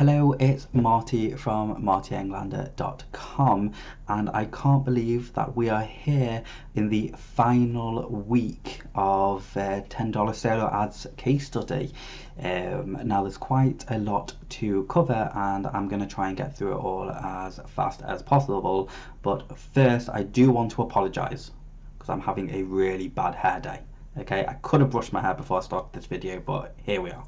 Hello, it's Marty from martyenglander.com, and I can't believe that we are here in the final week of $10 solo ads case study. Now there's quite a lot to cover and I'm going to try and get through it all as fast as possible, but first I do want to apologise because I'm having a really bad hair day. Okay, I could have brushed my hair before I started this video, but here we are.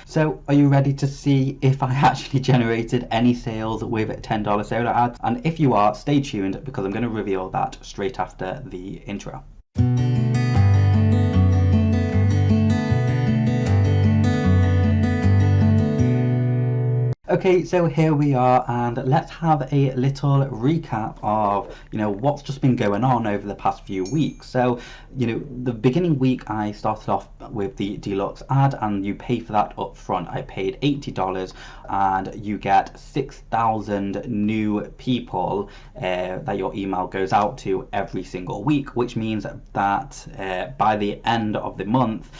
So are you ready to see if I actually generated any sales with $10 solo ads? And if you are, stay tuned because I'm going to reveal that straight after the intro. Okay, so here we are, and let's have a little recap of, what's just been going on over the past few weeks. So, the beginning week I started off with the deluxe ad, and you pay for that up front. I paid $80 and you get 6,000 new people that your email goes out to every single week, which means that by the end of the month,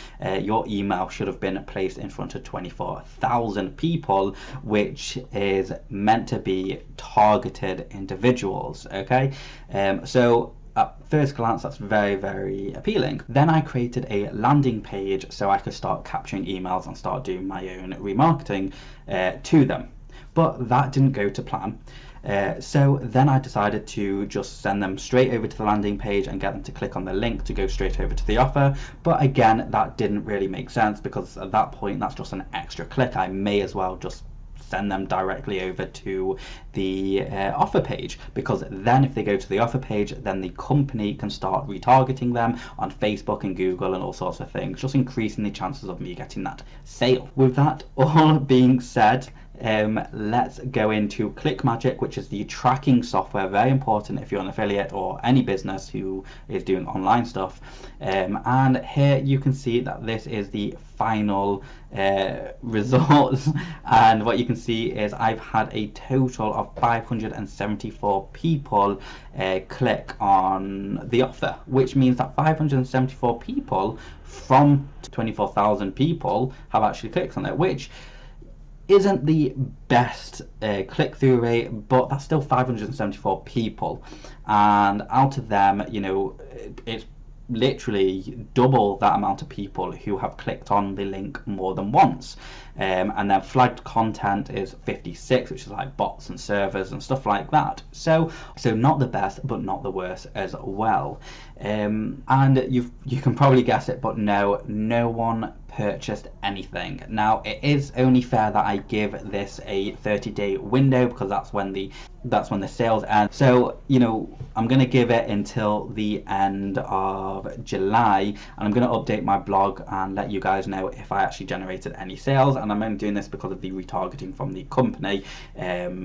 your email should have been placed in front of 24,000 people, which is meant to be targeted individuals. Okay, so at first glance that's very, very appealing. Then I created a landing page so I could start capturing emails and start doing my own remarketing to them, but that didn't go to plan. So then I decided to just send them straight over to the landing page and get them to click on the link to go straight over to the offer. But again, that didn't really make sense because at that point that's just an extra click. I may as well just send them directly over to the offer page, because then if they go to the offer page, then the company can start retargeting them on Facebook and Google and all sorts of things, just increasing the chances of me getting that sale. With that all being said, let's go into ClickMagick, which is the tracking software, very important if you're an affiliate or any business who is doing online stuff. And here you can see that this is the final results, and what you can see is I've had a total of 574 people click on the offer, which means that 574 people from 24,000 people have actually clicked on it, which isn't the best click-through rate, but that's still 574 people, and out of them, it's literally double that amount of people who have clicked on the link more than once. And then flagged content is 56, which is like bots and servers and stuff like that. So not the best, but not the worst as well. And you can probably guess it, but no one purchased anything. Now it is only fair that I give this a 30-day window because that's when the sales end. So I'm going to give it until the end of July, and I'm going to update my blog and let you guys know if I actually generated any sales. And I'm only doing this because of the retargeting from the company.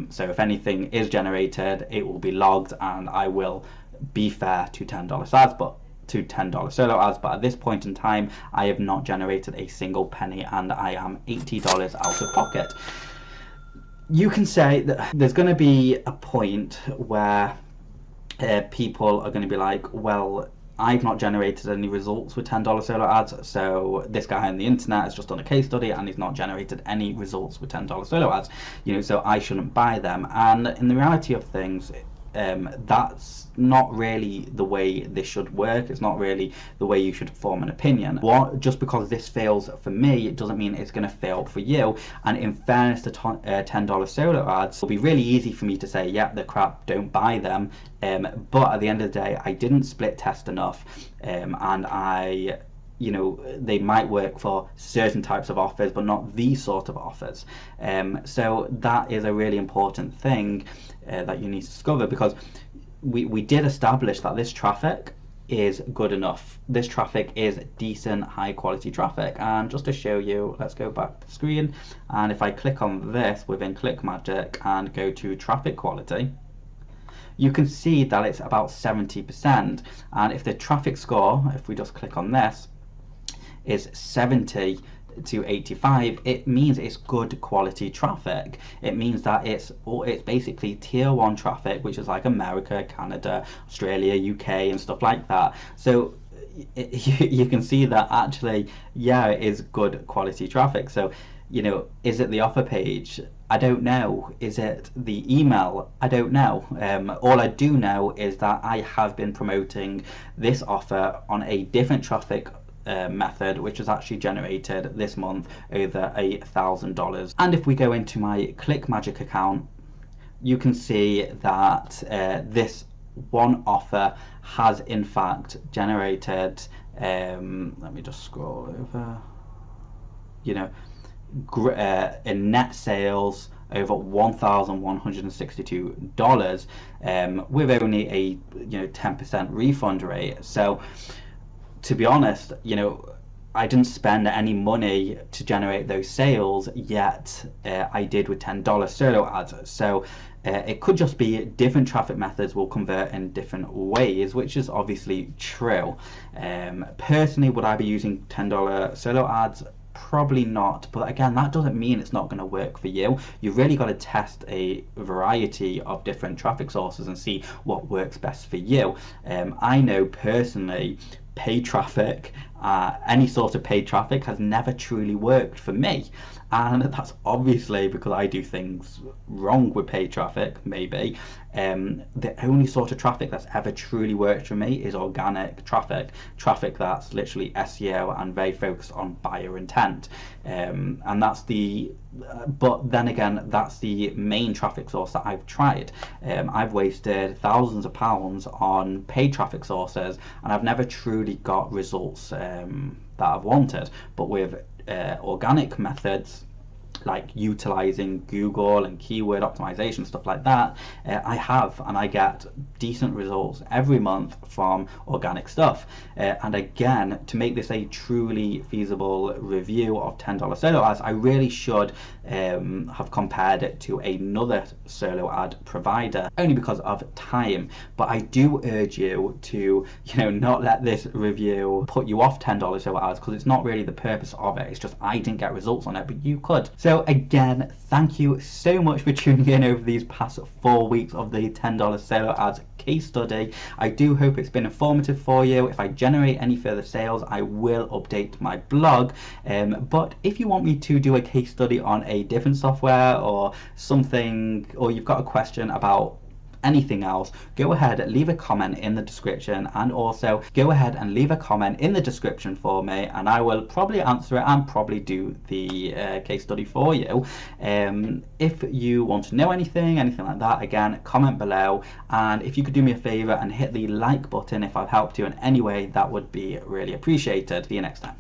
So if anything is generated, it will be logged, and I will be fair to $10 ads, but to $10 solo ads. But at this point in time, I have not generated a single penny, and I am $80 out of pocket. You can say that there's going to be a point where people are going to be like, well, I've not generated any results with $10 solo ads, so this guy on the internet has just done a case study and he's not generated any results with $10 solo ads, so I shouldn't buy them. And in the reality of things, that's not really the way this should work. It's not really the way you should form an opinion. Just because this fails for me, it doesn't mean it's going to fail for you. And in fairness to $10 solo ads, it'll be really easy for me to say, yep, they're crap, don't buy them. But at the end of the day, I didn't split test enough, and they might work for certain types of offers, but not these sort of offers. So that is a really important thing that you need to discover, because we did establish that this traffic is good enough. This traffic is decent, high quality traffic. And just to show you, let's go back to the screen, and if I click on this within ClickMagick and go to traffic quality, you can see that it's about 70%. And if the traffic score, if we just click on this, is 70 to 85, it means it's good quality traffic. It means that it's basically tier 1 traffic, which is like America, Canada, Australia, UK and stuff like that. So you can see that actually, yeah, it is good quality traffic. So Is it the offer page? I don't know. Is it the email? I don't know. All I do know is that I have been promoting this offer on a different traffic method, which has actually generated this month over $1,000. And if we go into my ClickMagick account, you can see that this one offer has in fact generated, let me just scroll over, in net sales over $1,162 with only a 10% refund rate. So to be honest, I didn't spend any money to generate those sales, yet I did with $10 solo ads. So it could just be different traffic methods will convert in different ways, which is obviously true. Personally, would I be using $10 solo ads? Probably not, but again, that doesn't mean it's not going to work for you. You've really got to test a variety of different traffic sources and see what works best for you. I know personally paid traffic, any sort of paid traffic has never truly worked for me, and that's obviously because I do things wrong with paid traffic, maybe. The only sort of traffic that's ever truly worked for me is organic traffic that's literally SEO and very focused on buyer intent, and that's but then again, that's the main traffic source that I've tried. I've wasted thousands of pounds on paid traffic sources, and I've never truly got results that I've wanted. But with organic methods, like utilizing Google and keyword optimization, stuff like that, I have, and I get decent results every month from organic stuff. And again, to make this a truly feasible review of $10 solo ads, I really should have compared it to another solo ad provider, only because of time. But I do urge you to not let this review put you off $10 solo ads, because it's not really the purpose of it. It's just I didn't get results on it, but you could. So again, thank you so much for tuning in over these past 4 weeks of the $10 solo ads case study. I do hope it's been informative for you. If I generate any further sales, I will update my blog. But if you want me to do a case study on a different software or something, or you've got a question about anything else, go ahead, leave a comment in the description, and also go ahead and leave a comment in the description for me, and I will probably answer it and probably do the case study for you. If you want to know anything like that, again, comment below, and if you could do me a favor and hit the like button if I've helped you in any way, that would be really appreciated. See you next time.